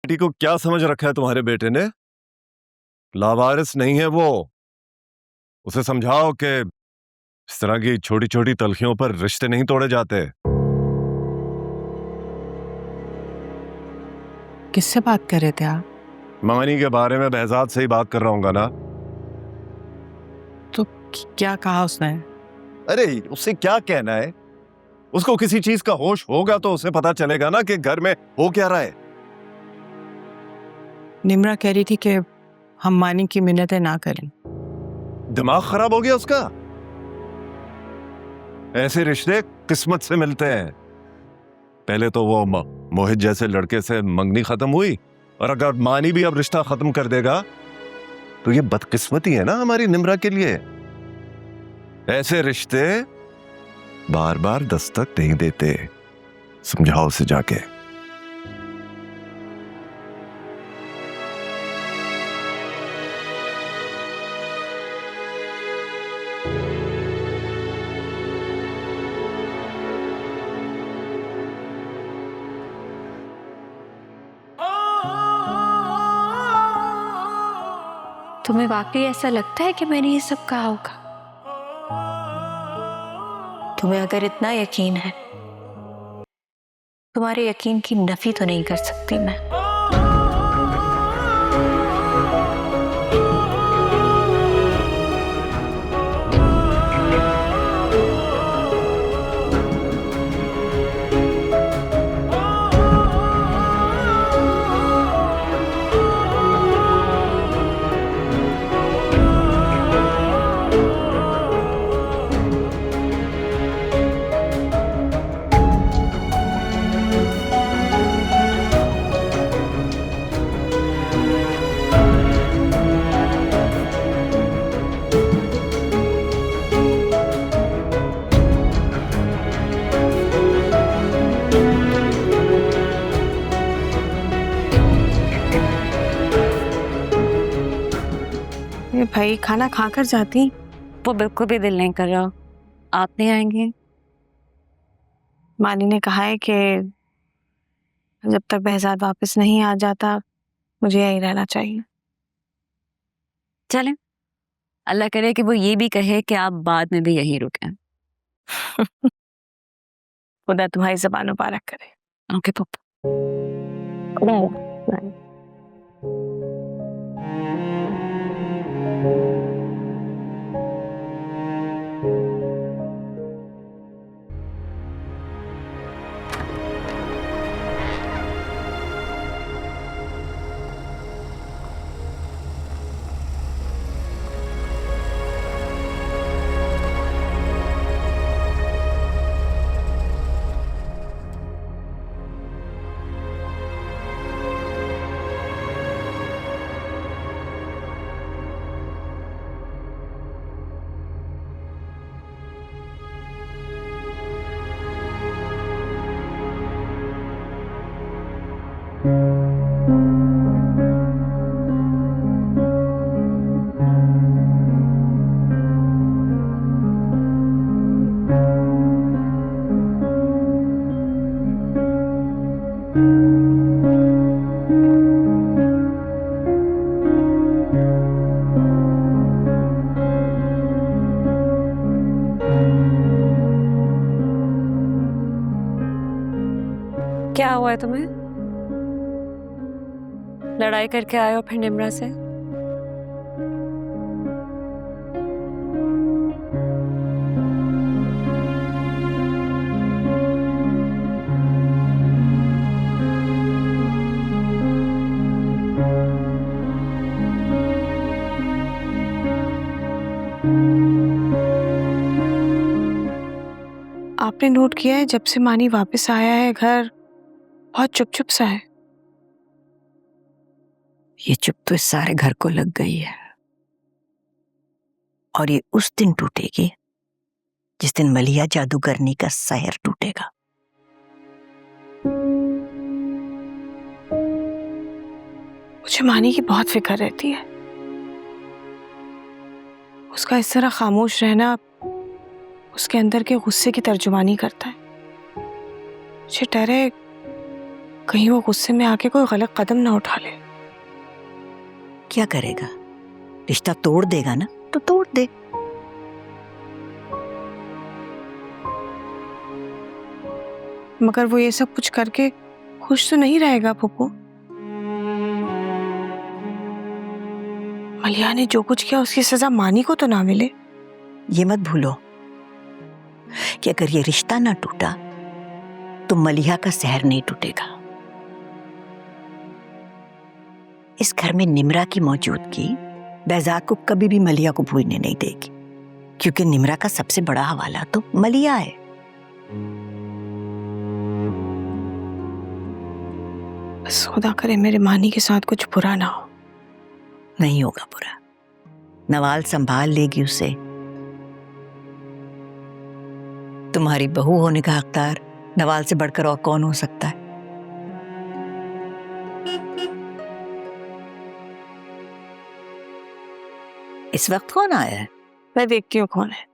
बेटी को क्या समझ रखा है तुम्हारे बेटे ने? लावारिस नहीं है वो। उसे समझाओ कि इस तरह की छोटी छोटी तलखियों पर रिश्ते नहीं तोड़े जाते। किससे बात कर रहे थे आप? मानी के बारे में बहजाद से ही बात कर रहा हूँ ना। तो क्या कहा उसने? अरे उससे क्या कहना है? उसको किसी चीज का होश होगा तो उसे पता चलेगा ना कि घर में हो क्या रहा है। निम्रा कह रही थी कि हम मानी की मिन्नतें ना करें। दिमाग खराब हो गया उसका? ऐसे रिश्ते किस्मत से मिलते हैं। पहले तो वो मोहित जैसे लड़के से मंगनी खत्म हुई, और अगर मानी भी अब रिश्ता खत्म कर देगा तो ये बदकिस्मती है ना हमारी निम्रा के लिए। ऐसे रिश्ते बार बार दस्तक नहीं देते। समझाओ उसे जाके। तुम्हें वाकई ऐसा लगता है कि मैंने ये सब कहा होगा? तुम्हें अगर इतना यकीन है, तुम्हारे यकीन की नफी तो नहीं कर सकती मैं। भाई खाना खाकर जाती। वो बिल्कुल भी दिल नहीं कर रहा। आप नहीं आएंगे? मानी ने कहा है कि जब तक बहजाद वापस नहीं आ जाता मुझे यहीं रहना चाहिए। चलें, अल्लाह करे कि वो ये भी कहे कि आप बाद में भी यहीं रुकें। खुदा तुम्हारी ज़बान मुबारक करे। ओके पप्पू। क्या हुआ है तुम्हें? लड़ाई करके आए हो फिर निम्रा से? आपने नोट किया है जब से मानी वापस आया है घर बहुत चुप चुप सा है। ये चुप तो इस सारे घर को लग गई है, और ये उस दिन टूटेगी जिस दिन मलिया जादूगरनी का सहर टूटेगा। मुझे मानी की बहुत फिक्र रहती है। उसका इस तरह खामोश रहना उसके अंदर के गुस्से की तर्जुमानी करता है। मुझे डर है कहीं वो गुस्से में आके कोई गलत कदम ना उठा ले। क्या करेगा? रिश्ता तोड़ देगा ना तो तोड़ दे। मगर वो ये सब कुछ करके खुश तो नहीं रहेगा फूफू। मलिया ने जो कुछ किया उसकी सजा मानी को तो ना मिले। ये मत भूलो कि अगर ये रिश्ता ना टूटा तो मलिहा का सहर नहीं टूटेगा। इस घर में निम्रा की मौजूदगी बेहजाद को कभी भी मलिहा को भूलने नहीं देगी, क्योंकि निम्रा का सबसे बड़ा हवाला तो मलिहा है। बस खुदा करे मेरे मानी के साथ कुछ बुरा ना हो। नहीं होगा बुरा, नवाल संभाल लेगी उसे। तुम्हारी बहू होने का हकदार नवाल से बढ़कर और कौन हो सकता है? इस वक्त कौन आया है? मैं देखती हूँ कौन है।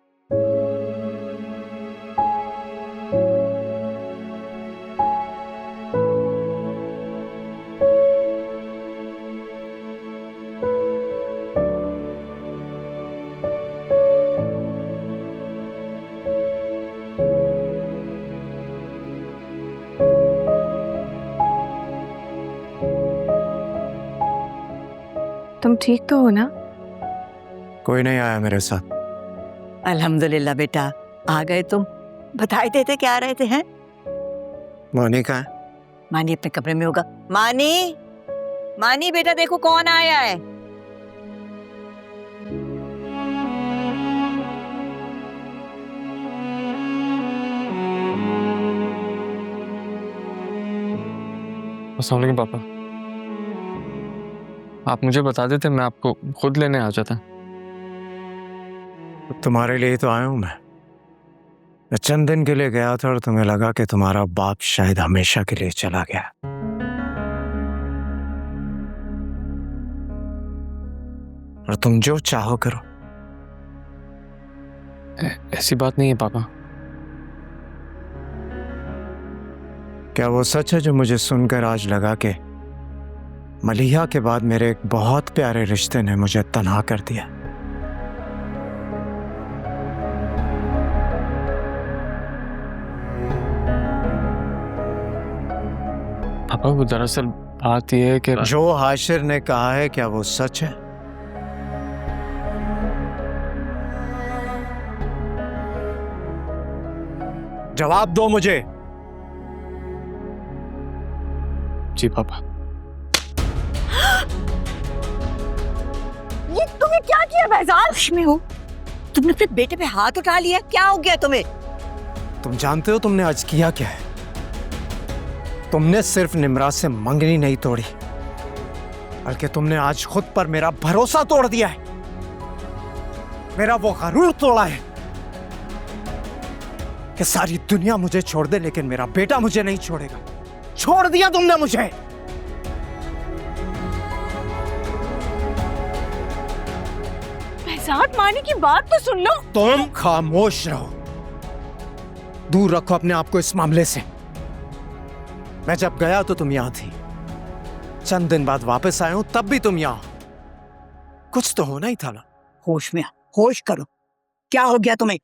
तुम ठीक तो हो ना? कोई नहीं आया मेरे साथ। अल्हम्दुलिल्लाह बेटा, आ गए तुम। बधाई देते क्या आ रहे थे हैं? मानी कहाँ है? मानी अपने कमरे में होगा। मानी, मानी बेटा देखो कौन आया है। अस्सलाम वालेकुम पापा। आप मुझे बता देते मैं आपको खुद लेने आ जाता। तुम्हारे लिए तो आया हूं मैं चंद दिन के लिए गया था और तुम्हें लगा कि तुम्हारा बाप शायद हमेशा के लिए चला गया। और तुम जो चाहो करो। ऐसी बात नहीं है पापा। क्या वो सच है जो मुझे सुनकर आज लगा कि मलिहा के बाद मेरे एक बहुत प्यारे रिश्ते ने मुझे तन्हा कर दिया? पापा वो दरअसल बात यह है कि जो हाशिर ने कहा है क्या वो सच है? जवाब दो मुझे। जी पापा। ये तुमने क्या किया बेहजाद? होश में हो? तुमने अपने बेटे पे हाथ उठा लिया, क्या हो गया तुम्हें? तुम जानते हो तुमने आज किया क्या है? तुमने सिर्फ निम्रा से मंगनी नहीं तोड़ी, बल्कि तुमने आज खुद पर मेरा भरोसा तोड़ दिया है। मेरा वो गरूर तोड़ा है कि सारी दुनिया मुझे छोड़ दे लेकिन मेरा बेटा मुझे नहीं छोड़ेगा। छोड़ दिया तुमने मुझे। बेहजाद, मानी की बात तो सुन लो। तुम खामोश रहो, दूर रखो अपने आप को इस मामले से। मैं जब गया तो तुम यहां थी, चंद दिन बाद वापस आया हूं तब भी तुम यहां। कुछ तो होना ही था ना। होश में, होश करो। क्या हो गया तुम्हें?